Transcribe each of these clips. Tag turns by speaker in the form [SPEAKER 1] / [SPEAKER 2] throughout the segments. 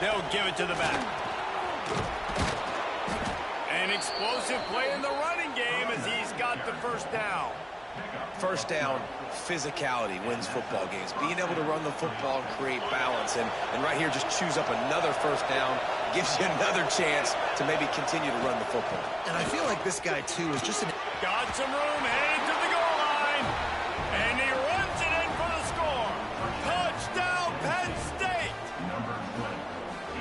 [SPEAKER 1] They'll give it to the back. An explosive play in the running game as he's got the first down.
[SPEAKER 2] First down, physicality wins football games. Being able to run the football and create balance. And right here, just choose up another first down. Gives you another chance to maybe continue to run the football.
[SPEAKER 3] And I feel like this guy, too, is just an...
[SPEAKER 1] Got some room, headed to the goal line. And he runs it in for the score. Touchdown, Penn State.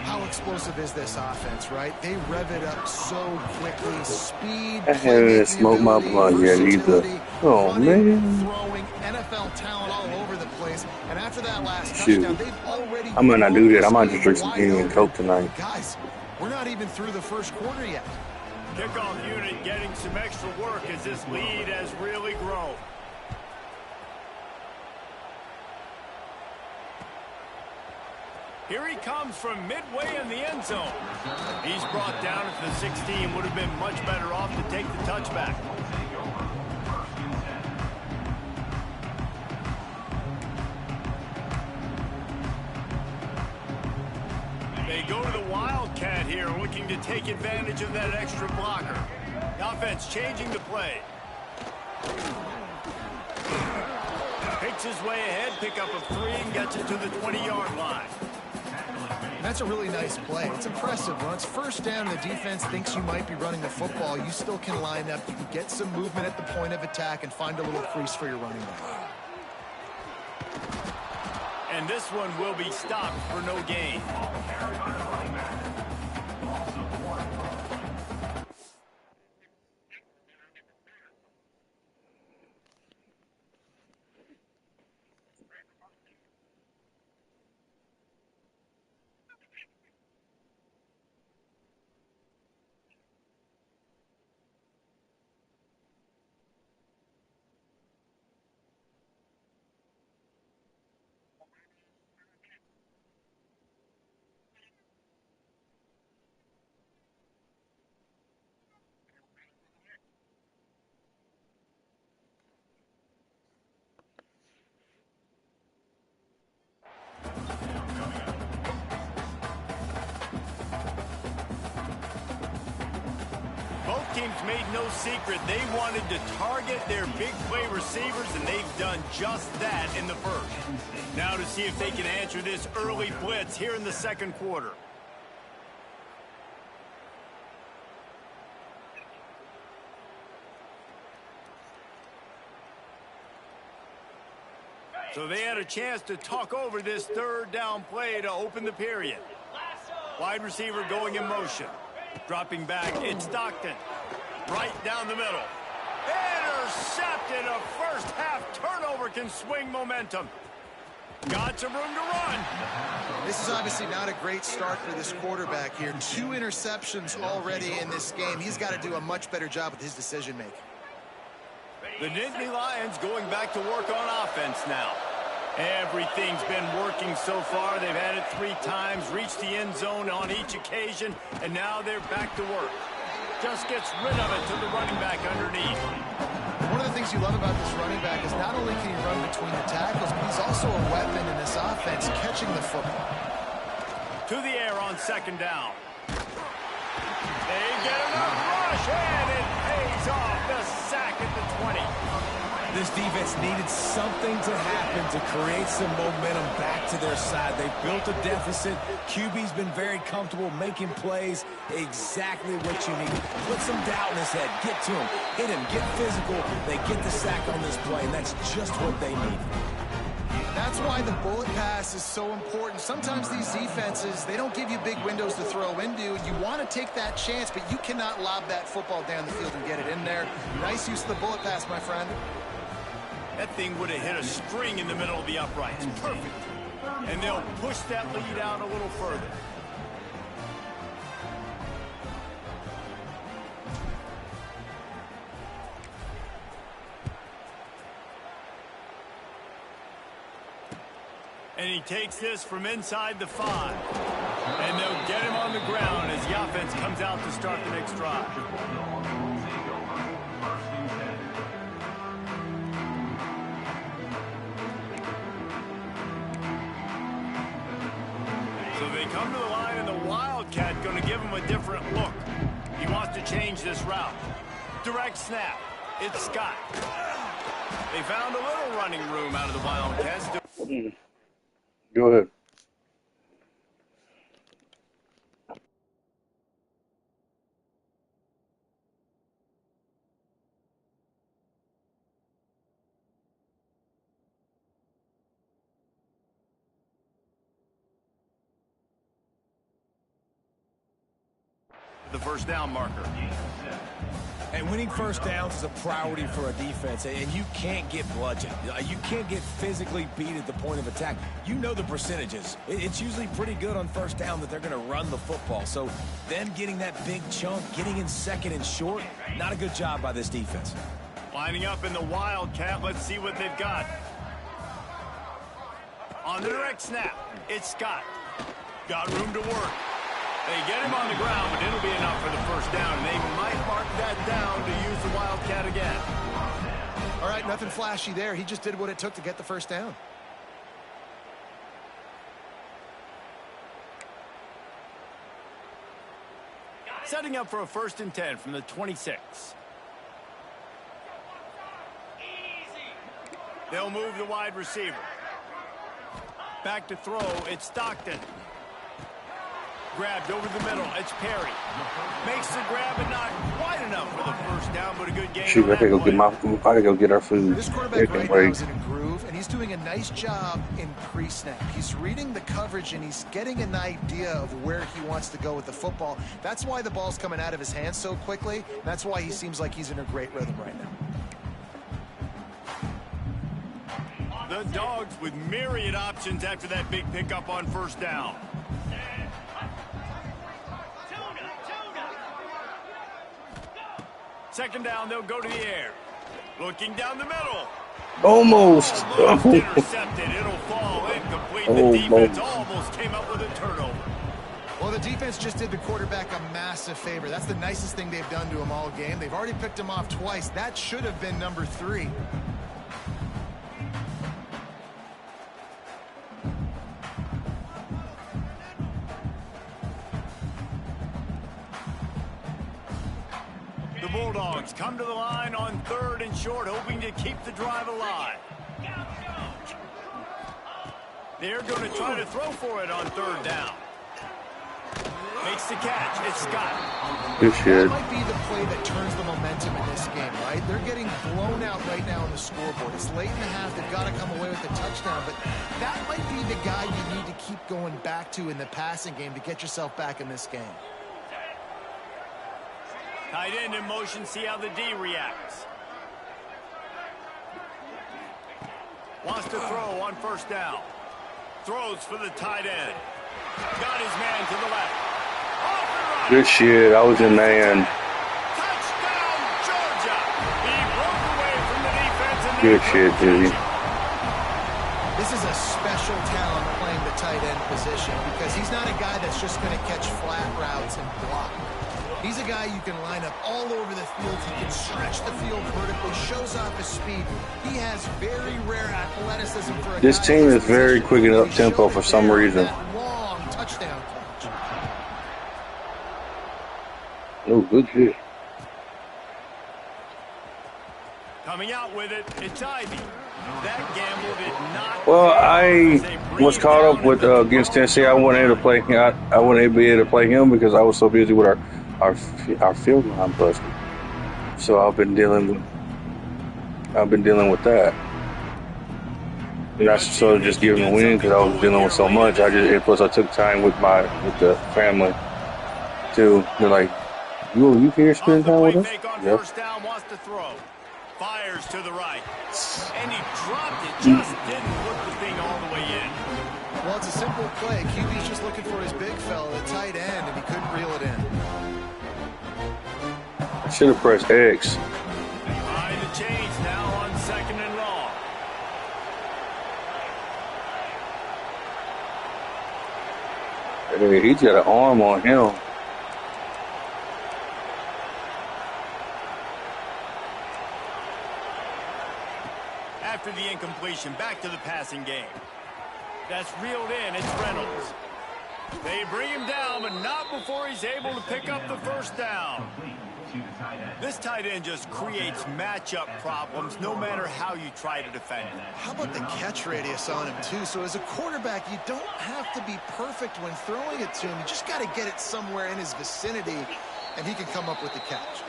[SPEAKER 3] How explosive is this offense, right? They rev it up so quickly. Speed,
[SPEAKER 4] I haven't smoked my blunt yet either. Oh, man.
[SPEAKER 3] Throwing NFL talent all over the place. And after that last
[SPEAKER 4] Shoot.
[SPEAKER 3] touchdown, they've already...
[SPEAKER 4] I might not do that. I might just drink some Henny and Coke tonight.
[SPEAKER 3] Guys, we're not even through the first quarter yet.
[SPEAKER 1] Kickoff unit getting some extra work as this lead has really grown. Here he comes from midway in the end zone. He's brought down at the 16. Would have been much better off to take the touchback. They go to the Wildcat here, looking to take advantage of that extra blocker. The offense changing the play. Picks his way ahead, pick up a 3, and gets it to the 20-yard line.
[SPEAKER 3] That's a really nice play. It's impressive. When it's first down, the defense thinks you might be running the football. You still can line up. You can get some movement at the point of attack and find a little crease for your running back.
[SPEAKER 1] And this one will be stopped for no gain. Both teams made no secret they wanted to target their big play receivers, and they've done just that in the first. Now to see if they can answer this early blitz here in the second quarter. So they had a chance to talk over this third down play to open the period. Wide receiver going in motion. Dropping back, it's Stockton. Right down the middle. Intercepted. A first half turnover can swing momentum. Got some room to run.
[SPEAKER 3] This is obviously not a great start for this quarterback here. 2 interceptions already in this game. He's got to do a much better job with his decision-making.
[SPEAKER 1] The Nittany Lions going back to work on offense now. Everything's been working so far. They've had it 3 times, reached the end zone on each occasion, and now they're back to work. Just gets rid of it to the running back underneath.
[SPEAKER 3] One of the things you love about this running back is not only can he run between the tackles, but he's also a weapon in this offense, catching the football.
[SPEAKER 1] To the air on second down. They get enough rush, and it pays off. The sack at the 20.
[SPEAKER 2] This defense needed something to happen to create some momentum back to their side. They built a deficit. QB's been very comfortable making plays. Exactly what you need. Put some doubt in his head. Get to him. Hit him. Get physical. They get the sack on this play, and that's just what they need.
[SPEAKER 3] That's why the bullet pass is so important. Sometimes these defenses, they don't give you big windows to throw into, and you want to take that chance, but you cannot lob that football down the field and get it in there. Nice use of the bullet pass, my friend.
[SPEAKER 1] That thing would have hit a string in the middle of the uprights. Perfect. And they'll push that lead out a little further. And he takes this from inside the 5. And they'll get him on the ground as the offense comes out to start the next drive. So they come to the line, and the Wildcat going to give him a different look. He wants to change this route. Direct snap. It's Scott. They found a little running room out of the Wildcats.
[SPEAKER 4] Go ahead.
[SPEAKER 1] The first down marker.
[SPEAKER 2] And winning first downs is a priority for a defense, and you can't get bludgeoned. You can't get physically beat at the point of attack. You know the percentages. It's usually pretty good on first down that they're going to run the football. So them getting that big chunk, getting in second and short, not a good job by this defense.
[SPEAKER 1] Lining up in the Wildcat. Let's see what they've got. On the direct snap, it's Scott. Got room to work. They get him on the ground, but it'll be enough for the first down. They might mark that down to use the Wildcat again.
[SPEAKER 3] All right, nothing flashy there. He just did what it took to get the first down.
[SPEAKER 1] Setting up for a 1st and 10 from the 26. They'll move the wide receiver. Back to throw, it's Stockton. Grabbed over the middle, it's Perry. Makes the grab, but not quite enough for the first down, but a good game.
[SPEAKER 4] Shoot, I gotta go get our food.
[SPEAKER 3] This quarterback right now is in a groove, and he's doing a nice job in pre-snap. He's reading the coverage, and he's getting an idea of where he wants to go with the football. That's why the ball's coming out of his hands so quickly. That's why he seems like he's in a great rhythm right now.
[SPEAKER 1] The Dogs with myriad options after that big pickup on first down. Second down, they'll go to the air. Looking down the middle.
[SPEAKER 4] Almost.
[SPEAKER 1] Intercepted. It'll fall incomplete. The defense almost came up with a turnover.
[SPEAKER 3] Well, the defense just did the quarterback a massive favor. That's the nicest thing they've done to him all game. They've already picked him off twice. That should have been number 3.
[SPEAKER 1] The Bulldogs come to the line on 3rd and short, hoping to keep the drive alive. They're going to try to throw for it on 3rd down. Makes the catch. It's Scott.
[SPEAKER 4] Good shit.
[SPEAKER 3] That might be the play that turns the momentum in this game, right? They're getting blown out right now on the scoreboard. It's late in the half. They've got to come away with the touchdown, but that might be the guy you need to keep going back to in the passing game to get yourself back in this game.
[SPEAKER 1] Tight end in motion, see how the D reacts. Wants to throw on first down. Throws for the tight end. Got his man to the left.
[SPEAKER 4] Good shit. I was in man.
[SPEAKER 1] Touchdown, Georgia. He broke away from the defense. And
[SPEAKER 4] Good shit, dude.
[SPEAKER 3] This is a special talent playing the tight end position because he's not a guy that's just going to catch flat routes and block. He's a guy you can line up all over the field. He can stretch the field vertically, shows off his speed. He has very rare athleticism for a
[SPEAKER 4] This
[SPEAKER 3] guy
[SPEAKER 4] team is very quick and up tempo for some reason.
[SPEAKER 3] That long touchdown catch.
[SPEAKER 4] Oh, good shit.
[SPEAKER 1] coming out with it, it's Ivy. That gamble did not.
[SPEAKER 4] Well, I was caught up with against Tennessee. I wasn't able to play. I wasn't be able to play him because I was so busy with our field line busted. So I've been dealing with that. And that's sort of just giving a win because I was dealing with so much. Plus I took time with the family too. They're like, you here spending time with us?
[SPEAKER 1] Yep. First down, wants to throw. Fires to the right. And he dropped it. Just didn't put the thing all the way in.
[SPEAKER 3] Well, it's a simple play. QB's just looking for his big fella, the tight end, and he couldn't reel it in.
[SPEAKER 4] I should have pressed X.
[SPEAKER 1] Behind the chains now on second and long.
[SPEAKER 4] Hey, he's got an arm on him.
[SPEAKER 1] After the incompletion, back to the passing game. That's reeled in. It's Reynolds. They bring him down, but not before he's able to pick up the first down. This tight end just creates matchup problems no matter how you try to defend it.
[SPEAKER 3] How about the catch radius on him, too? So as a quarterback, you don't have to be perfect when throwing it to him. You just got to get it somewhere in his vicinity, and he can come up with the catch.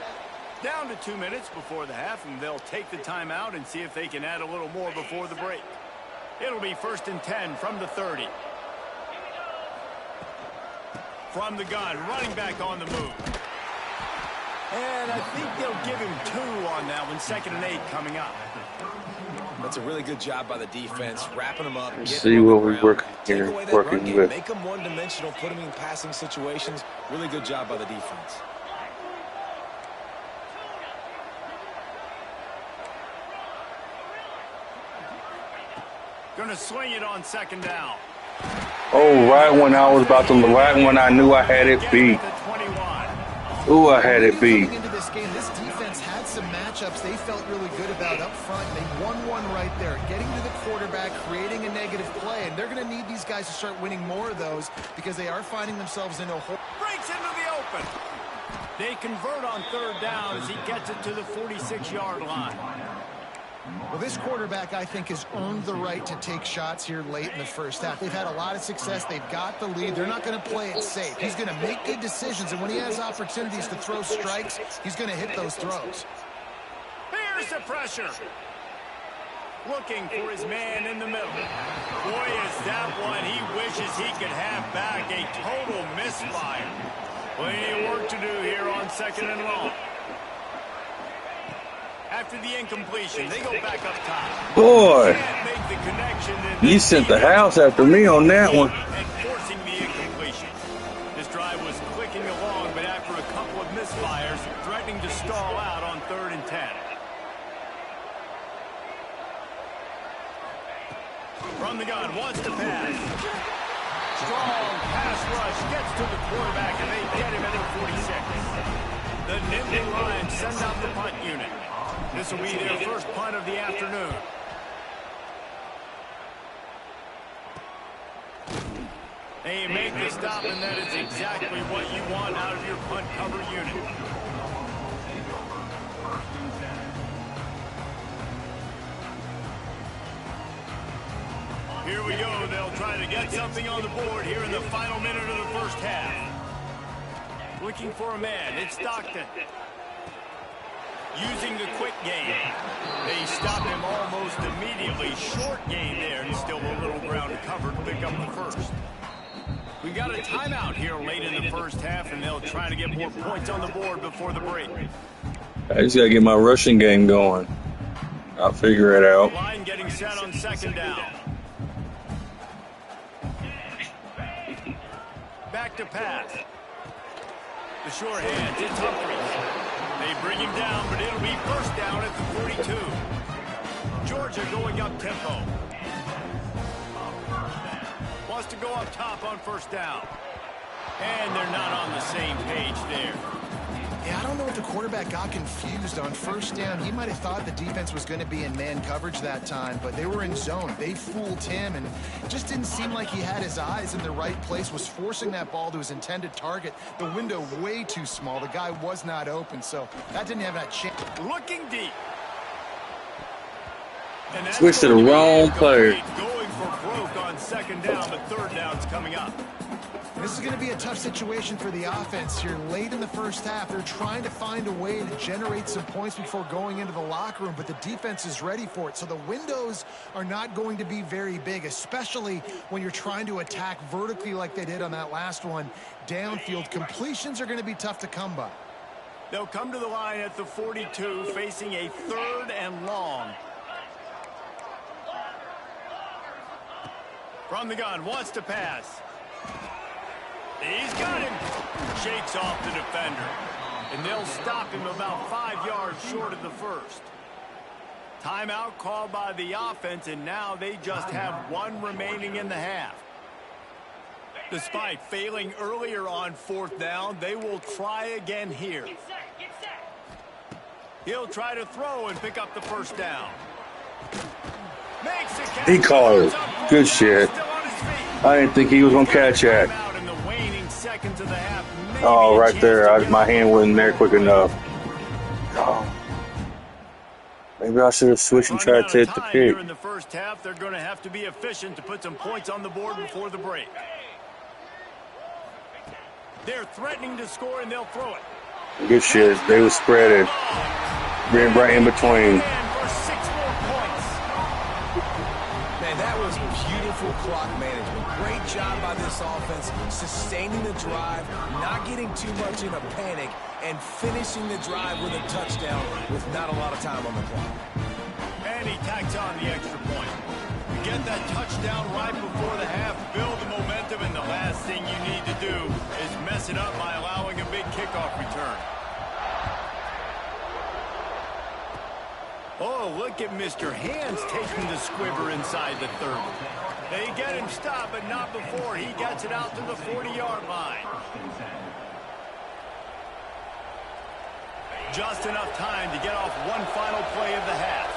[SPEAKER 1] Down to 2 minutes before the half, and they'll take the timeout and see if they can add a little more before the break. It'll be 1st and 10 from the 30. From the gun, running back on the move. And I think they'll give him 2 on that one. 2nd and 8 coming up.
[SPEAKER 2] That's a really good job by the defense, wrapping them up.
[SPEAKER 4] See what we working with.
[SPEAKER 2] Make them one-dimensional, put them in passing situations. Really good job by the defense.
[SPEAKER 1] Going to swing it on 2nd down.
[SPEAKER 4] Oh, right when I knew I had it beat. Ooh, I had it beat.
[SPEAKER 3] Coming into this game, this defense had some matchups they felt really good about up front. They won one right there, getting to the quarterback, creating a negative play, and they're going to need these guys to start winning more of those because they are finding themselves in a hole.
[SPEAKER 1] Breaks into the open. They convert on 3rd down as he gets it to the 46-yard line.
[SPEAKER 3] Well, this quarterback, I think, has earned the right to take shots here late in the first half. They've had a lot of success. They've got the lead. They're not going to play it safe. He's going to make good decisions, and when he has opportunities to throw strikes, he's going to hit those throws.
[SPEAKER 1] Here's the pressure. Looking for his man in the middle. Boy, is that one he wishes he could have back. A total misfire. Plenty of work to do here on 2nd and long. After the incompletion, they go back up top.
[SPEAKER 4] Boy,
[SPEAKER 1] Make the connection,
[SPEAKER 4] you sent the house after me on that one.
[SPEAKER 1] And forcing the incompletion. This drive was clicking along, but after a couple of misfires, threatening to stall out on 3rd and 10. From the gun, wants to pass. Strong pass rush, gets to the quarterback, and they get him at the 46. The Nittany Lions send out the punt unit. This will be their first punt of the afternoon. They make the stop, and that is exactly what you want out of your punt cover unit. Here we go. They'll try to get something on the board here in the final minute of the first half. Looking for a man. It's Stockton. Using the quick game. They stop him almost immediately. Short game there, and still a little ground to cover to pick up the first. We got a timeout here late in the first half, and they'll try to get more points on the board before the break.
[SPEAKER 4] I just got to get my rushing game going. I'll figure it out.
[SPEAKER 1] Line getting set on 2nd down. Back to pass. The short hands, it's Humphries. They bring him down, but it'll be 1st down at the 42. Georgia going up tempo. Wants to go up top on 1st down. And they're not on the same page there.
[SPEAKER 3] Yeah, I don't know if the quarterback got confused on 1st down. He might have thought the defense was going to be in man coverage that time, but they were in zone. They fooled him, and it just didn't seem like he had his eyes in the right place, was forcing that ball to his intended target. The window way too small. The guy was not open, so that didn't have that chance.
[SPEAKER 1] Looking deep.
[SPEAKER 4] Switch to the wrong player.
[SPEAKER 1] Going for broke on 2nd down, but 3rd down's coming up.
[SPEAKER 3] This is going to be a tough situation for the offense here. Late in the first half, they're trying to find a way to generate some points before going into the locker room, but the defense is ready for it. So the windows are not going to be very big, especially when you're trying to attack vertically like they did on that last one. Downfield completions are going to be tough to come by.
[SPEAKER 1] They'll come to the line at the 42, facing a 3rd and long. From the gun, wants to pass. He's got him. Shakes off the defender. And they'll stop him about 5 yards short of the first. Timeout called by the offense, and now they just have 1 remaining in the half. Despite failing earlier on 4th down, they will try again here. He'll try to throw and pick up the 1st down. Makes a catch.
[SPEAKER 4] He called it. Good shit. I didn't think he was going to catch that.
[SPEAKER 1] seconds of the half. Maybe
[SPEAKER 4] Oh,
[SPEAKER 1] a
[SPEAKER 4] right
[SPEAKER 1] chance
[SPEAKER 4] there.
[SPEAKER 1] to get
[SPEAKER 4] My
[SPEAKER 1] on
[SPEAKER 4] hand
[SPEAKER 1] the
[SPEAKER 4] wasn't there
[SPEAKER 1] board.
[SPEAKER 4] quick enough. Oh. Maybe I should have switched and
[SPEAKER 1] Running
[SPEAKER 4] tried
[SPEAKER 1] out
[SPEAKER 4] to
[SPEAKER 1] of
[SPEAKER 4] hit the
[SPEAKER 1] time
[SPEAKER 4] pick.
[SPEAKER 1] here in the first half. They're going to have to be efficient to put some points on the board before the break. They're threatening to score, and they'll throw it.
[SPEAKER 4] Good shit. They was spreading. Being right in between.
[SPEAKER 1] For 6 more points.
[SPEAKER 2] Man, that was beautiful clock management. Great job by this offense, sustaining the drive, not getting too much in a panic, and finishing the drive with a touchdown with not a lot of time on the clock.
[SPEAKER 1] And he tacks on the extra point. You get that touchdown right before the half, build the momentum, and the last thing you need to do is mess it up by allowing a big kickoff return. Oh, look at Mr. Hands taking the squibber inside the 30. They get him stopped, but not before he gets it out to the 40-yard line. Just enough time to get off one final play of the half.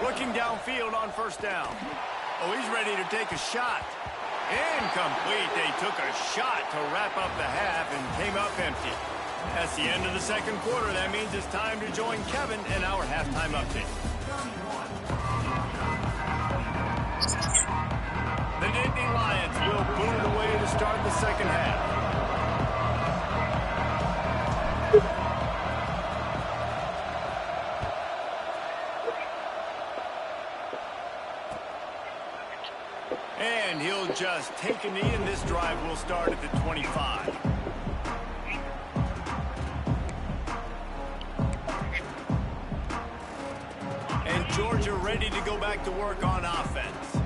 [SPEAKER 1] Looking downfield on first down. Oh, he's ready to take a shot. Incomplete. They took a shot to wrap up the half and came up empty. That's the end of the second quarter. That means it's time to join Kevin in our halftime update. The Nittany Lions will boot it away to start the second half. And he'll just take a knee, and this drive will start at the 25. And Georgia ready to go back to work on offense.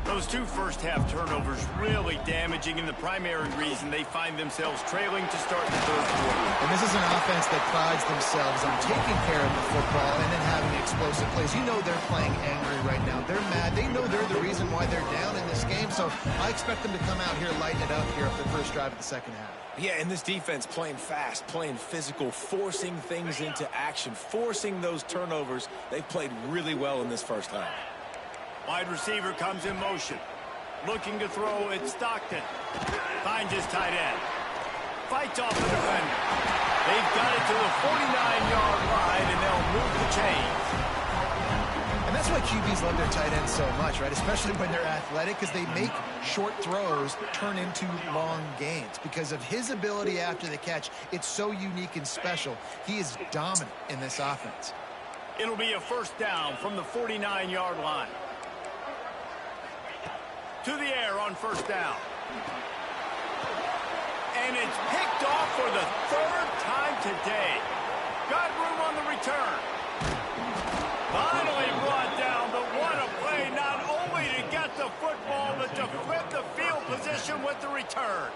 [SPEAKER 1] Those 2 first-half turnovers really damaging, and the primary reason they find themselves trailing to start the third quarter.
[SPEAKER 3] And this is an offense that prides themselves on taking care of the football and then having explosive plays. You know they're playing angry right now. They're mad. They know they're the reason why they're down in this game. So I expect them to come out here, lighten it up here after the first drive of the second half.
[SPEAKER 2] Yeah, and this defense playing fast, playing physical, forcing things into action, forcing those turnovers. They've played really well in this first half.
[SPEAKER 1] Wide receiver comes in motion. Looking to throw, it's Stockton. Finds his tight end. Fights off the defender. They've got it to the 49-yard line, and they'll move the chains.
[SPEAKER 3] And that's why QBs love their tight ends so much, right? Especially when they're athletic, because they make short throws turn into long gains. Because of his ability after the catch, it's so unique and special. He is dominant in this offense.
[SPEAKER 1] It'll be a first down from the 49-yard line. To the air on first down. And it's picked off for the 3rd time today. Got room on the return. Finally brought down, but what a play, not only to get the football, but to flip the field position with the return.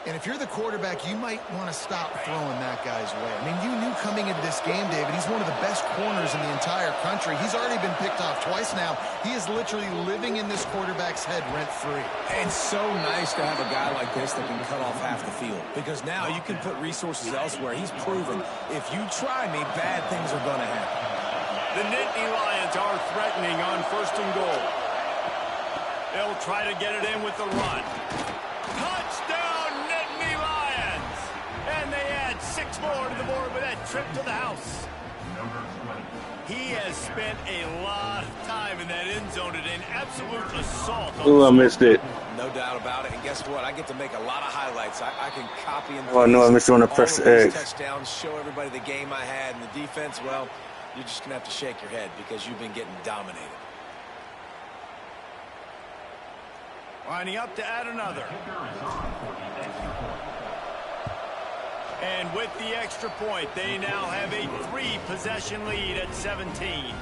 [SPEAKER 3] And if you're the quarterback, you might want to stop throwing that guy's way. I mean, you knew coming into this game, David, he's one of the best corners in the entire country. He's already been picked off twice now. He is literally living in this quarterback's head rent-free.
[SPEAKER 2] And so nice to have a guy like this that can cut off half the field. Because now you can put resources elsewhere. He's proven, if you try me, bad things are going to happen.
[SPEAKER 1] The Nittany Lions are threatening on first and goal. They'll try to get it in with the run. Touchdown, Nittany Lions! And they add 6 more to the board with that trip to the house. He has spent a lot of time in that end zone today, an absolute assault.
[SPEAKER 4] Ooh, I missed it.
[SPEAKER 2] No doubt about it. And guess what? I get to make a lot of highlights. I can copy and
[SPEAKER 4] Oh, no, I missed one to press
[SPEAKER 2] all of those
[SPEAKER 4] X.
[SPEAKER 2] touchdowns, show everybody the game I had. And the defense, well, you're just going to have to shake your head because you've been getting dominated.
[SPEAKER 1] Lining up to add another. And with the extra point, they now have a 3-possession lead at 17.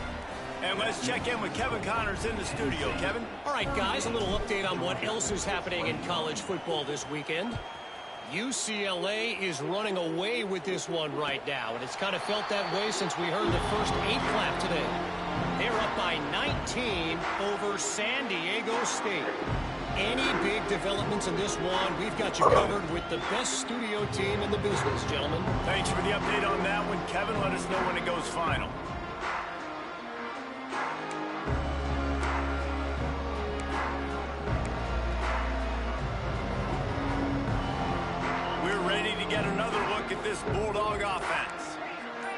[SPEAKER 1] And let's check in with Kevin Connors in the studio. Kevin?
[SPEAKER 5] All right, guys, a little update on what else is happening in college football this weekend. UCLA is running away with this one right now, and it's kind of felt that way since we heard the first 8 clap today. They're up by 19 over San Diego State. Any big developments in this one, we've got you covered with the best studio team in the business, gentlemen.
[SPEAKER 1] Thanks for the update on that one, Kevin. Let us know when it goes final. yet another look at this Bulldog offense.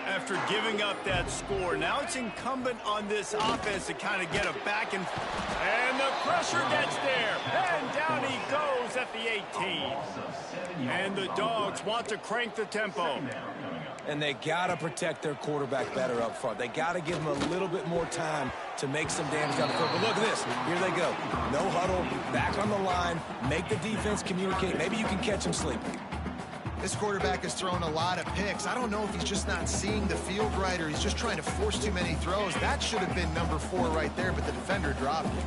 [SPEAKER 1] After giving up that score, now it's incumbent on this offense to kind of get it back. And the pressure gets there. And down he goes at the 18. And the Dogs want to crank the tempo.
[SPEAKER 2] And they got to protect their quarterback better up front. They got to give him a little bit more time to make some damage down the field. But look at this. Here they go. No huddle, back on the line, make the defense communicate. Maybe you can catch him sleeping.
[SPEAKER 3] This quarterback has thrown a lot of picks. I don't know if he's just not seeing the field right or he's just trying to force too many throws. That should have been number 4 right there, but the defender dropped it.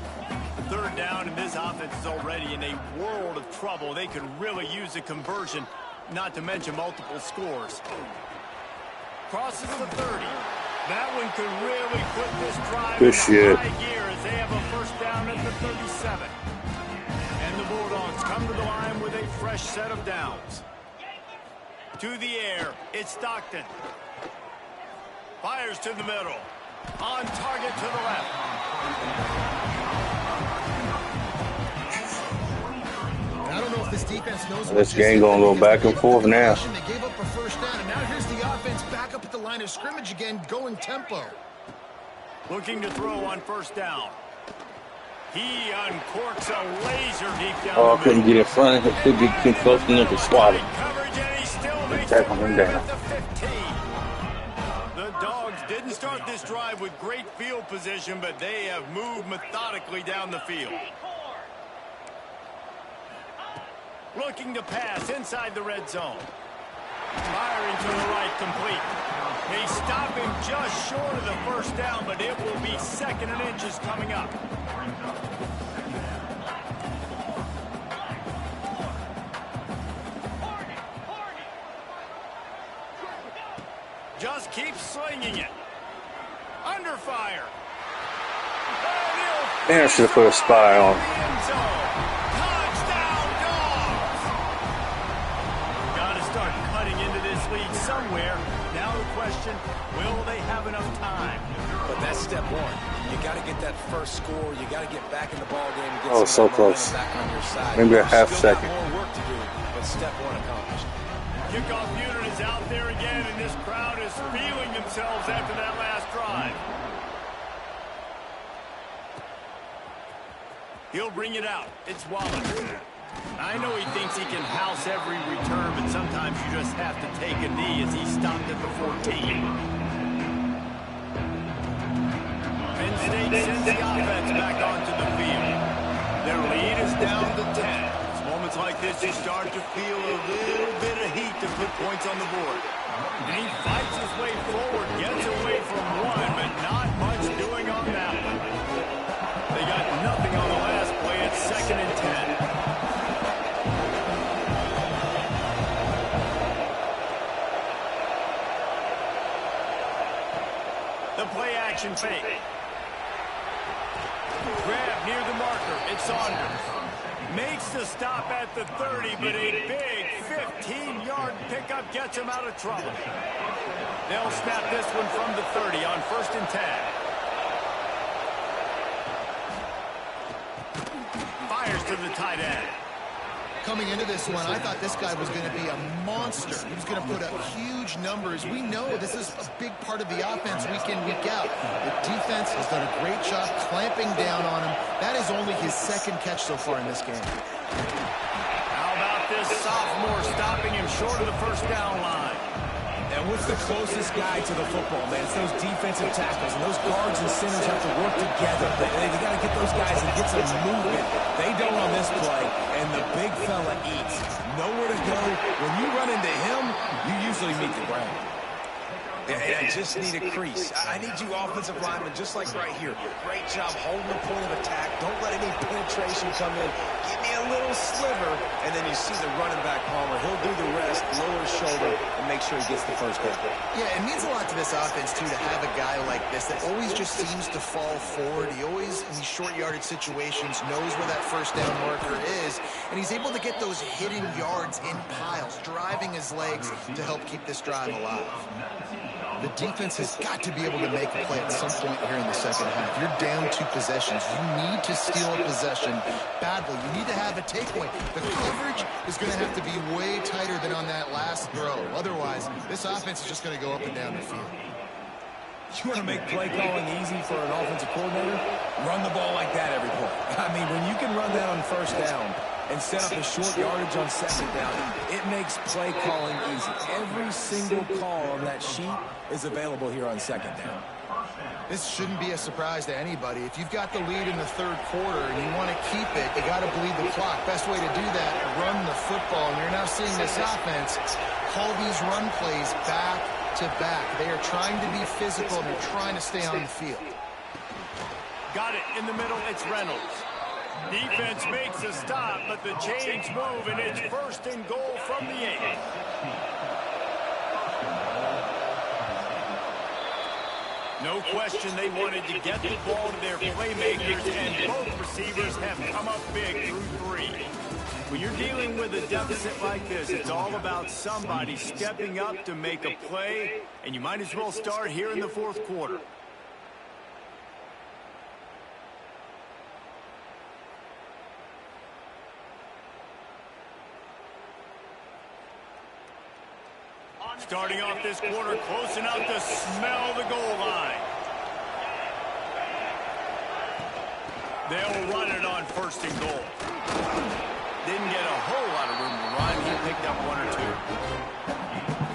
[SPEAKER 1] Third down, and this offense is already in a world of trouble. They could really use a conversion, not to mention multiple scores. Crosses the 30. That one could really put this drive in high gear as they have a first down at the 37. And the Bulldogs come to the line with a fresh set of downs. To the air, it's Stockton. Fires to the middle. On target to the left.
[SPEAKER 3] I don't know if this defense knows
[SPEAKER 4] this game going to go back and forth now.
[SPEAKER 3] They gave up a first down, and now here's the offense back up at the line of scrimmage again, going tempo.
[SPEAKER 1] Looking to throw on first down. He uncorks a laser deep down.
[SPEAKER 4] Oh, I couldn't get in front of him. Could be too close enough to swat him.
[SPEAKER 1] Tackle him down. The Dogs didn't start this drive with great field position, but they have moved methodically down the field. Looking to pass inside the red zone. Firing to the right, complete. They stop him just short of the first down, but it will be 2nd and inches coming up. Just keep slinging it. Under fire.
[SPEAKER 4] Man, I should have put a spy on.
[SPEAKER 1] Touchdown, Dogs! Got to start cutting into this lead somewhere. Now the question, will they have enough time?
[SPEAKER 2] But that's step 1. You got to get that first score. You got to get back in the ball game and get
[SPEAKER 4] some so close.
[SPEAKER 2] Back on your side.
[SPEAKER 4] Maybe a half second.
[SPEAKER 2] More work to do, but step 1 accomplished.
[SPEAKER 1] Kickoff unit is out there again, and this crowd is feeling themselves after that last drive. He'll bring it out. It's Wallace. I know he thinks he can house every return, but sometimes you just have to take a knee as he stopped at the 14. Penn State sends the offense back onto the field. Their lead is down to 10. Moments like this, you start to feel a little bit of heat to put points on the board. And he fights his way forward, gets away from one, but not much doing on that one. They got nothing on the last play. It's 2nd and 10. The play action fake. Grab near the marker. It's Saunders. Makes the stop at the 30, but a big 15-yard pickup gets him out of trouble. They'll snap this one from the 30 on 1st and 10. Fires to the tight end.
[SPEAKER 3] Coming into this one, I thought this guy was going to be a monster. He was going to put up huge numbers. We know this is a big part of the offense week in, week out. The defense has done a great job clamping down on him. That is only his 2nd catch so far in this game.
[SPEAKER 1] How about this sophomore stopping him short of the first down line?
[SPEAKER 2] And what's the closest guy to the football, man? It's those defensive tackles, and those guards and centers have to work together. They got to get those guys and get some movement. They don't on this play, and the big fella eats. Nowhere to go. When you run into him, you usually meet the ground. I just need a crease. I need you offensive linemen, just like right here. Great job holding the point of attack. Don't let any penetration come in. Give me a little sliver, and then you see the running back, Palmer. He'll do the rest, lower his shoulder, and make sure he gets the first down.
[SPEAKER 3] Yeah, it means a lot to this offense, too, to have a guy like this that always just seems to fall forward. He always, in these short yardage situations, knows where that first down marker is, and he's able to get those hidden yards in piles, driving his legs to help keep this drive alive. The defense has got to be able to make a play at some point here in the second half. You're down 2 possessions. You need to steal a possession badly. You need to have a takeaway. The coverage is going to have to be way tighter than on that last throw. Otherwise, this offense is just going to go up and down the field.
[SPEAKER 2] You want to make play calling easy for an offensive coordinator? Run the ball like that every play. I mean, when you can run that on first down and set up a short yardage on second down, it makes play calling easy. Every single call on that sheet is available here on second down.
[SPEAKER 3] This shouldn't be a surprise to anybody. If you've got the lead in the third quarter and you want to keep it, you got to bleed the clock. Best way to do that, run the football. And you're now seeing this offense call these run plays back to back. They are trying to be physical, and they're trying to stay on the field.
[SPEAKER 1] Got it in the middle. It's Reynolds. Defense makes a stop, but the chains move, and it's first and goal from the 8. No question they wanted to get the ball to their playmakers, and both receivers have come up big through 3. When you're dealing with a deficit like this, it's all about somebody stepping up to make a play, and you might as well start here in the fourth quarter. Starting off this quarter, close enough to smell the goal line. They'll run it on first and goal. Didn't get a whole lot of room to run. He picked up 1 or 2.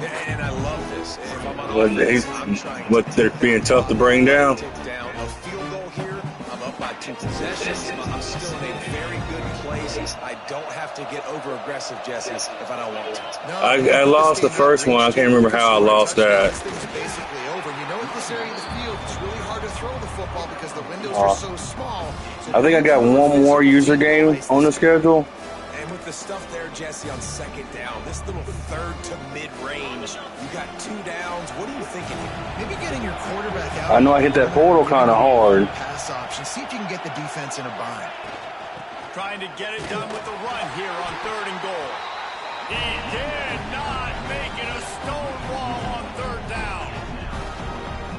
[SPEAKER 2] Yeah, and I love this. If I'm on offense,
[SPEAKER 4] but they're being tough to bring down.
[SPEAKER 2] Down a field goal here. I'm up by 2 possessions. I'm still in a very good place. I don't have to get over-aggressive, Jesse, if I don't want to.
[SPEAKER 3] No,
[SPEAKER 4] I lost the first one. I can't remember how I lost that.
[SPEAKER 3] This thing's basically over. You know, in this area of the field, it's really hard to throw the football because the windows are so small. So
[SPEAKER 4] I think I got one more user game on the schedule.
[SPEAKER 2] And with the stuff there, Jesse, on second down, this little third to mid-range, you got 2 downs. What are you thinking here?
[SPEAKER 3] Maybe getting your quarterback out.
[SPEAKER 4] I know I hit that portal kind of hard.
[SPEAKER 3] Pass option. See if you can get the defense in a bind.
[SPEAKER 1] Trying to get it done with the run here on third and goal. He did not make it a stone wall on third down.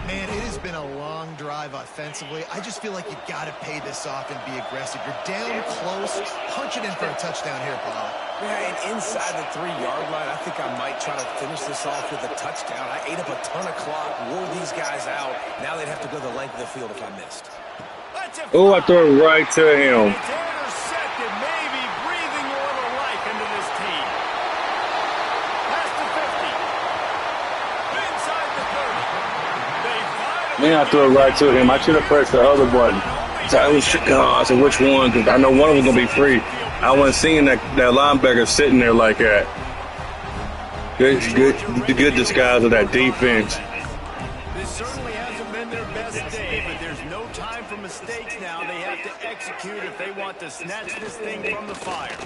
[SPEAKER 3] Man, it has been a long drive offensively. I just feel like you got to pay this off and be aggressive. You're down close. Punch it in for a touchdown here, Paul.
[SPEAKER 2] Yeah, and inside the 3-yard line, I think I might try to finish this off with a touchdown. I ate up a ton of clock, wore these guys out. Now they'd have to go the length of the field if I missed.
[SPEAKER 4] Oh, I threw it right to him.
[SPEAKER 1] It's intercepted, maybe breathing a little life into this team. Past the 50. Inside the 30. They finally
[SPEAKER 4] Man, I threw it right to him. I should have pressed the other button. So I said, which one? Because I know one of them was going to be free. I wasn't seeing that linebacker sitting there like that. Good disguise of that defense.
[SPEAKER 1] This certainly hasn't been their best day, but there's no time for mistakes now. They have to execute if they want to snatch this thing from the fire.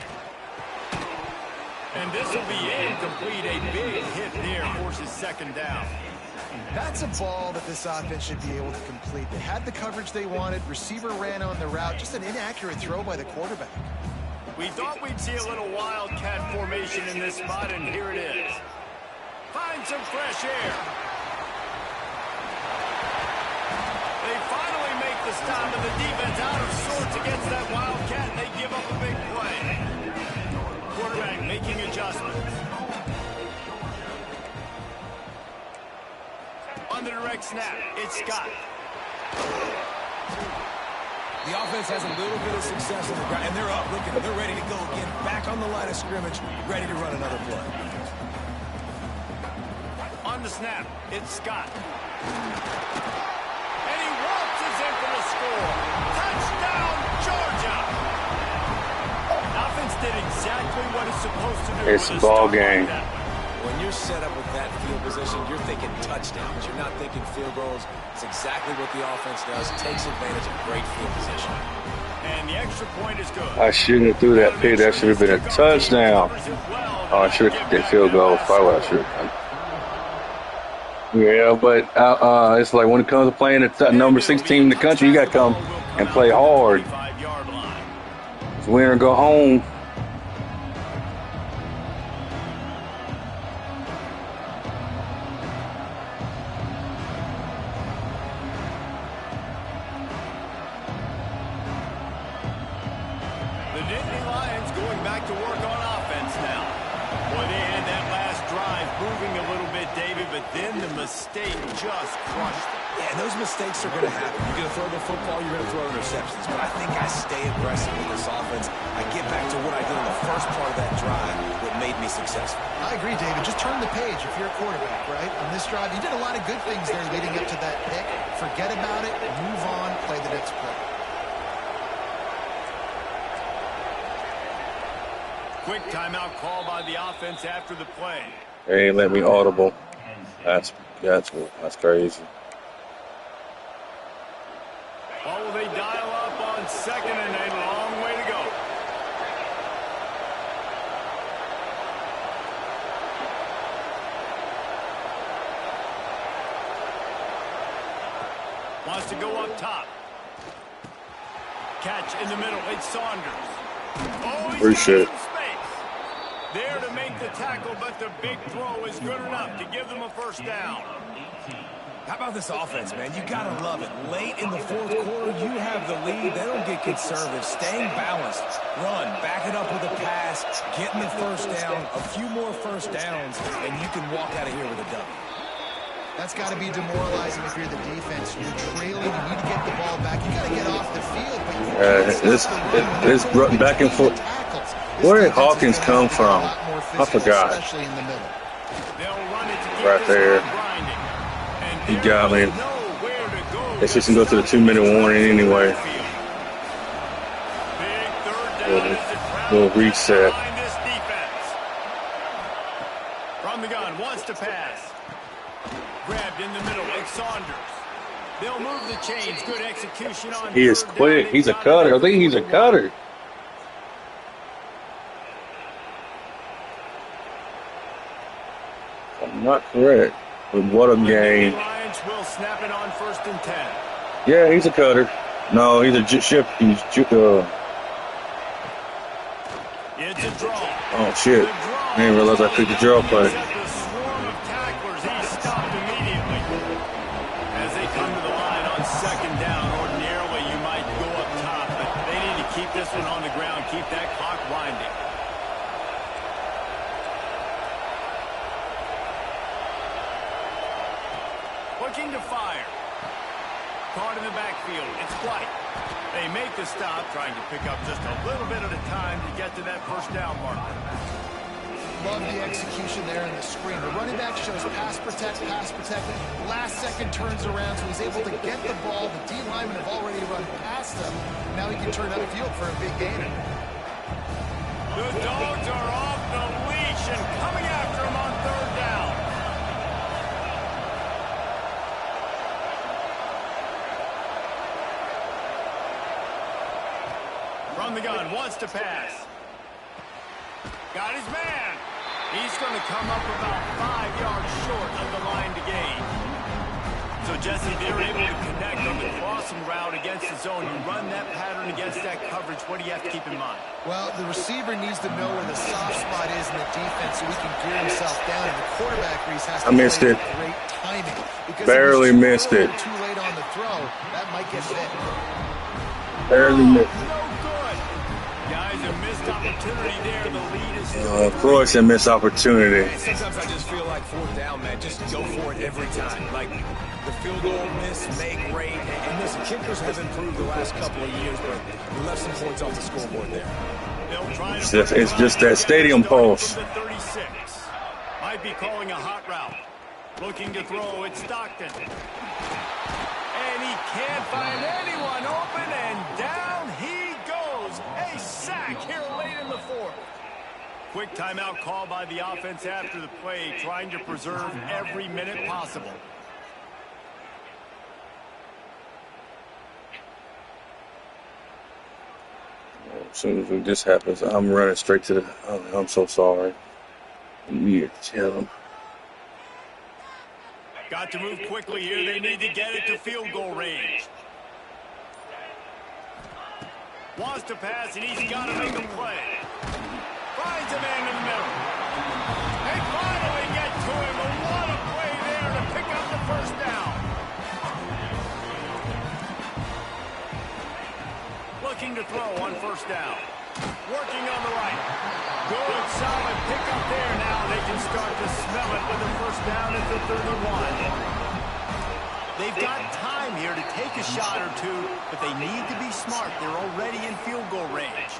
[SPEAKER 1] And this will be incomplete. A big hit there forces second down.
[SPEAKER 3] That's a ball that this offense should be able to complete. They had the coverage they wanted. Receiver ran on the route. Just an inaccurate throw by the quarterback.
[SPEAKER 1] We thought we'd see a little wildcat formation in this spot, and here it is. Find some fresh air. They finally make the stop, and the defense out of sorts against that wildcat, and they give up a big play. Quarterback making adjustments. On the direct snap, it's Scott.
[SPEAKER 2] The offense has a little bit of success on the ground, and they're up. Look at them. They're ready to go again. Back on the line of scrimmage, ready to run another play.
[SPEAKER 1] On the snap, it's Scott. And he waltzes in for the score. Touchdown, Georgia! Offense did exactly what it's supposed to do.
[SPEAKER 4] It's a ball game.
[SPEAKER 2] When you're set up with that field position, you're thinking touchdowns. You're not thinking field goals. It's exactly what the offense does. Takes advantage of great field position.
[SPEAKER 1] And the extra point is good.
[SPEAKER 4] I shouldn't have threw that pick. That should have been a touchdown. Oh, I should have kicked that field goal. That's probably what I should have done. Yeah, but it's like when it comes to playing the number 6 team in the country, you got to come and play hard. It's win or go home.
[SPEAKER 1] Lions going back to work on offense now. Well, they had that last drive moving a little bit, David, but then the mistake just crushed them.
[SPEAKER 2] Yeah, those mistakes are going to happen. You're going to throw the football, you're going to throw interceptions. But I think I stay aggressive with this offense. I get back to what I did in the first part of that drive, what made me successful.
[SPEAKER 3] I agree, David. Just turn the page if you're a quarterback, right? On this drive, you did a lot of good things there leading up to that pick. Forget about it, move on, play the next play.
[SPEAKER 1] Quick timeout call by the offense after the play.
[SPEAKER 4] They ain't let me audible. That's crazy.
[SPEAKER 1] Oh, will they dial up on second and a long way to go? Wants to go up top. Catch in the middle. It's Saunders. Oh, he's
[SPEAKER 4] Appreciate it.
[SPEAKER 1] got some space. There to make the tackle, but the big throw is good enough to give them a first down.
[SPEAKER 2] How about this offense, man? You got to love it. Late in the fourth quarter, you have the lead. They don't get conservative. Staying balanced. Run. Back it up with a pass. Getting the first down. A few more first downs, and you can walk out of here with a W.
[SPEAKER 3] That's got to be demoralizing if you're the defense. You're trailing. You need to get the ball back. You got to get off the field, but you can't
[SPEAKER 4] this back and forth. Where did Hawkins come from? I forgot.
[SPEAKER 3] Especially in the middle.
[SPEAKER 4] Right there. He got me. It's just going to go to the 2-minute warning anyway. Little reset.
[SPEAKER 1] From the gun, wants to pass. Grabbed in the middle, it's Saunders. They'll move the chains. Good execution on.
[SPEAKER 4] He is quick. He's a cutter. I think he's a cutter. I'm not correct. But what a game.
[SPEAKER 1] Lions will snap it on 1st and 10.
[SPEAKER 4] Yeah, he's a cutter. No, he's a ship.
[SPEAKER 1] It's a draw.
[SPEAKER 4] Oh, shit. I didn't realize I picked the draw play.
[SPEAKER 1] The swarm of tacklers, he stopped immediately. As they come to the line on 2nd down, ordinarily you might go up top, but they need to keep this one on the ground, keep that clock winding. Looking to fire. Caught in the backfield. It's White. They make the stop, trying to pick up just a little bit at a time to get to that first down marker.
[SPEAKER 3] Love the execution there in the screen. The running back shows pass protect. Last second turns around, so he's able to get the ball. The D linemen have already run past him. Now he can turn upfield for a big gain.
[SPEAKER 1] The Dogs are off the leash and coming after him on 3rd down. From the gun, wants to pass. Got his man. He's going to come up about 5 yards short of the line to gain. So, Jesse, they're able to connect on the crossing route against the zone. You run that pattern against that coverage. What do you have to keep in mind?
[SPEAKER 3] Well, the receiver needs to know where the soft spot is in the defense so he can gear himself down. And the quarterback, Reese, has to
[SPEAKER 4] missed it.
[SPEAKER 3] Great timing. Because
[SPEAKER 4] Barely missed it.
[SPEAKER 3] Too late on the throw, that might get hit.
[SPEAKER 4] Barely missed.
[SPEAKER 1] No good. Guys, a missed opportunity there. The lead is still.
[SPEAKER 4] Of course, a missed opportunity.
[SPEAKER 2] Sometimes I just feel like 4th down, man. Just go for it every time. Like the field goal miss, make rate. And listen, kickers have improved the last couple of years, but we left some points off the scoreboard there.
[SPEAKER 4] It's just that stadium pulse.
[SPEAKER 1] 36. Might be calling a hot route. Looking to throw, it's Stockton. And he can't find anyone open, and down he goes. A sack here late in the 4th. Quick timeout call by the offense after the play, trying to preserve every minute possible.
[SPEAKER 4] As soon as this happens, I'm running straight to the. I'm so sorry. You tell them.
[SPEAKER 1] Got to move quickly here. They need to get it to field goal range. Wants to pass, and he's got to make a play. Finds a man in the middle. They finally get to him. And what a play there to pick up the first down. Looking to throw on 1st down. Working on the right. Good, solid pickup there. Now they can start to smell it with the first down at the 31. They've got time here to take a shot or two, but they need to be smart. They're already in field goal range.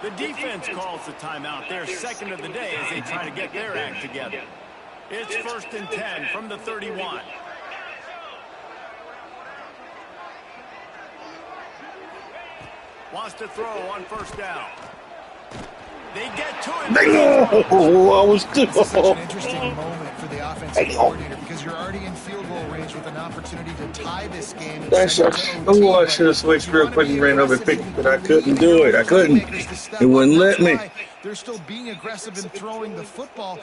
[SPEAKER 1] The defense calls the timeout, their second of the day, as they try to get their act together. It's 1st and 10 from the 31. Wants to throw on first down. They get to it.
[SPEAKER 4] I was
[SPEAKER 3] This is such an interesting moment for the offensive coordinator because you're already in field goal range with an opportunity to tie this game. And
[SPEAKER 4] I should have switched real quick and ran over and picked it, but I couldn't do it. I couldn't. It wouldn't let me.
[SPEAKER 3] They're still being aggressive in throwing the football,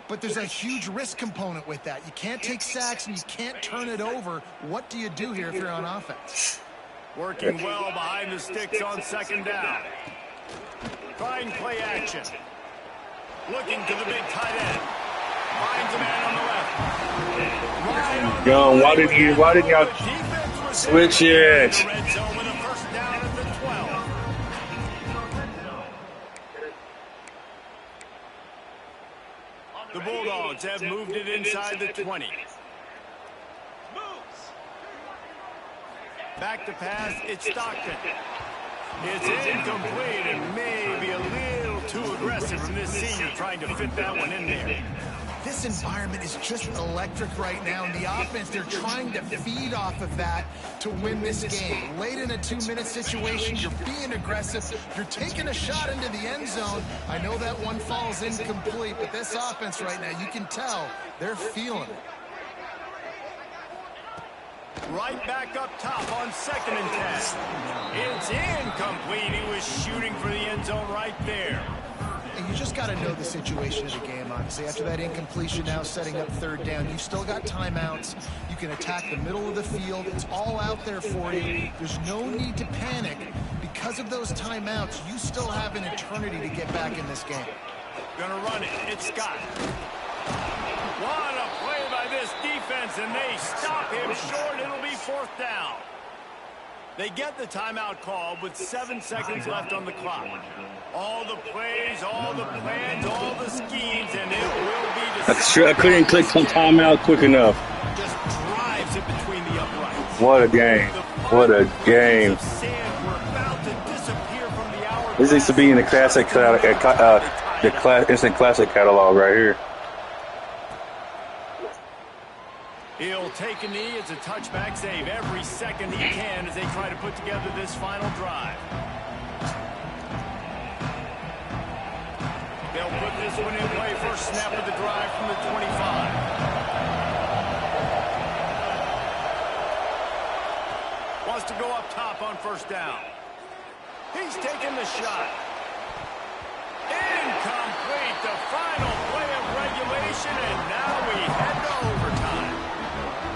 [SPEAKER 3] but there's a huge risk component with that. You can't take sacks and you can't turn it over. What do you do here if you're on offense?
[SPEAKER 1] Working well behind the sticks on second down. Trying play action. Looking to the big tight end. Finds a man on the left. Right on
[SPEAKER 4] Young, why didn't y'all switch it?
[SPEAKER 1] Red zone with a first down at the 12. The Bulldogs have moved it inside the 20. Back to pass, it's Stockton. It's incomplete and maybe a little too aggressive from this senior trying to fit that one in there.
[SPEAKER 3] This environment is just electric right now, and the offense, they're trying to feed off of that to win this game. Late in a 2-minute situation, you're being aggressive, you're taking a shot into the end zone. I know that one falls incomplete, but this offense right now, you can tell they're feeling it.
[SPEAKER 1] Right back up top on 2nd and 10. It's incomplete. He was shooting for the end zone right there.
[SPEAKER 3] And you just got to know the situation of the game, honestly. After that incompletion, now setting up 3rd down, you've still got timeouts. You can attack the middle of the field. It's all out there for you. There's no need to panic. Because of those timeouts, you still have an eternity to get back in this game.
[SPEAKER 1] Gonna run it. It's Scott. What a play by this defense, and they stop him short. It'll be 4th down. They get the timeout called with 7 seconds left on the clock. All the plays, all the plans, all the schemes, and it will be decided.
[SPEAKER 4] I couldn't click on timeout quick enough.
[SPEAKER 1] Just drives it between the uprights.
[SPEAKER 4] What a game. What a game. This needs to be in the classic, instant classic catalog right here.
[SPEAKER 1] He'll take a knee. It's a touchback save every second he can as they try to put together this final drive. They'll put this one in play. First snap of the drive from the 25. Wants to go up top on first down. He's taking the shot. Incomplete. The final play of regulation, and now we head to overtime.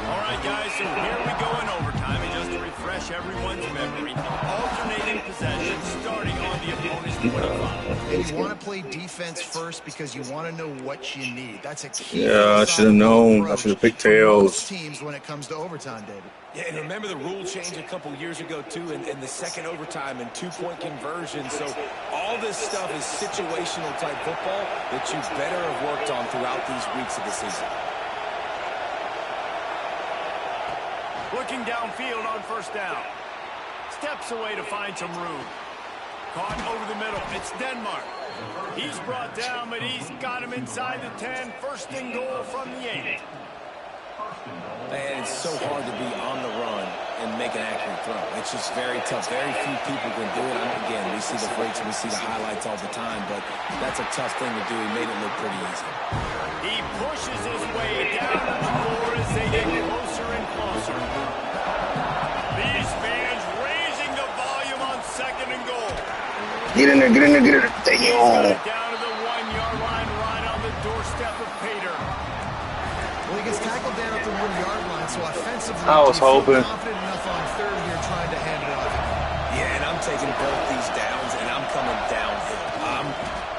[SPEAKER 1] All right, guys, so here we go in overtime. And just to refresh everyone's memory, alternating possession starting on the opponent's 25.
[SPEAKER 3] And you want to play defense first because you want to know what you need. That's a key.
[SPEAKER 4] Yeah, I should have known. I should have picked tails.
[SPEAKER 3] Teams when it comes to overtime, David.
[SPEAKER 2] Yeah, and remember the rule change a couple years ago, too, in the second overtime and 2-point conversion. So all this stuff is situational type football that you better have worked on throughout these weeks of the season.
[SPEAKER 1] Looking downfield on first down. Steps away to find some room. Caught over the middle. It's Denmark. He's brought down, but he's got him inside the 10. First and goal from the 8.
[SPEAKER 2] Man, it's so hard to be on the run and make an accurate throw. It's just very tough. Very few people can do it. Again, we see the breaks, we see the highlights all the time, but that's a tough thing to do. He made it look pretty easy.
[SPEAKER 1] He pushes his way down to the floor as they get closer and closer. These fans raising the volume on second and goal.
[SPEAKER 4] Get in there, get in there, get in there.
[SPEAKER 1] He's got it down to the 1-yard line, right on the doorstep of Pater.
[SPEAKER 3] Well, he gets tackled down at the 1-yard line, so offensively,
[SPEAKER 4] I was hoping.
[SPEAKER 3] Confident enough on 3rd here trying to hand it off.
[SPEAKER 2] Yeah, and I'm taking both these downs, and I'm coming downhill.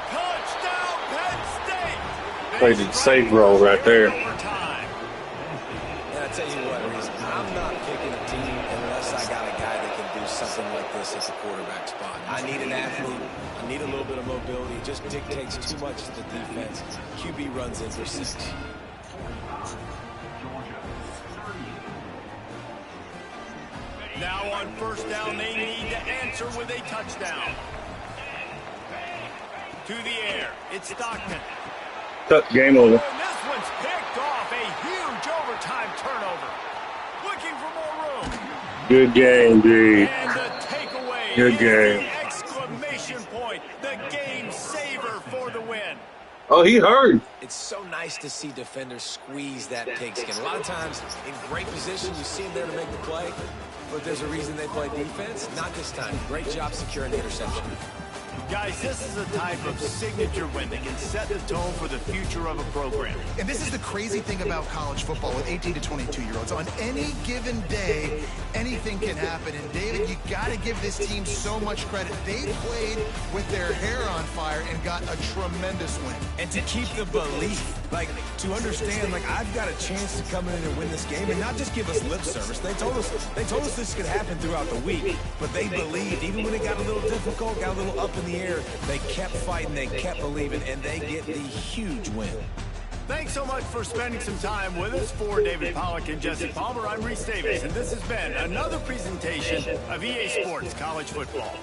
[SPEAKER 1] Touchdown, Penn State!
[SPEAKER 4] Played the safe roll right there.
[SPEAKER 2] And I tell you what, Reese, I'm not picking a team unless I got a guy that can do something system like this at the quarterback spot. I need an athlete. I need a little bit of mobility. It just dictates too much to the defense. QB runs in for 6.
[SPEAKER 1] Now on first down, they need to answer with a touchdown. To the air, it's Stockton.
[SPEAKER 4] Game over.
[SPEAKER 1] And this one's picked off. A huge overtime turnover. Looking for more room.
[SPEAKER 4] Good game, dude.
[SPEAKER 1] And the takeaway
[SPEAKER 4] Good
[SPEAKER 1] is
[SPEAKER 4] game.
[SPEAKER 1] the exclamation point. The game saver for the win.
[SPEAKER 4] Oh, he hurt.
[SPEAKER 2] It's so nice to see defenders squeeze that pigskin. A lot of times, in great position, you see them there to make the play, but there's a reason they play defense. Not this time. Great job securing the interception.
[SPEAKER 1] Guys, this is a type of signature win that can set the tone for the future of a program.
[SPEAKER 3] And this is the crazy thing about college football with 18 to 22-year-olds. On any given day, anything can happen. And, David, you got to give this team so much credit. They played with their hair on fire and got a tremendous win.
[SPEAKER 2] And to keep the belief, like, to understand, like, I've got a chance to come in and win this game and not just give us lip service. They told us this could happen throughout the week, but they believed. Even when it got a little difficult, got a little up in the air, they kept fighting, they kept believing, and they get the huge win.
[SPEAKER 1] Thanks so much for spending some time with us. For David Pollack and Jesse Palmer, I'm Reese Davis, and this has been another presentation of EA Sports College Football.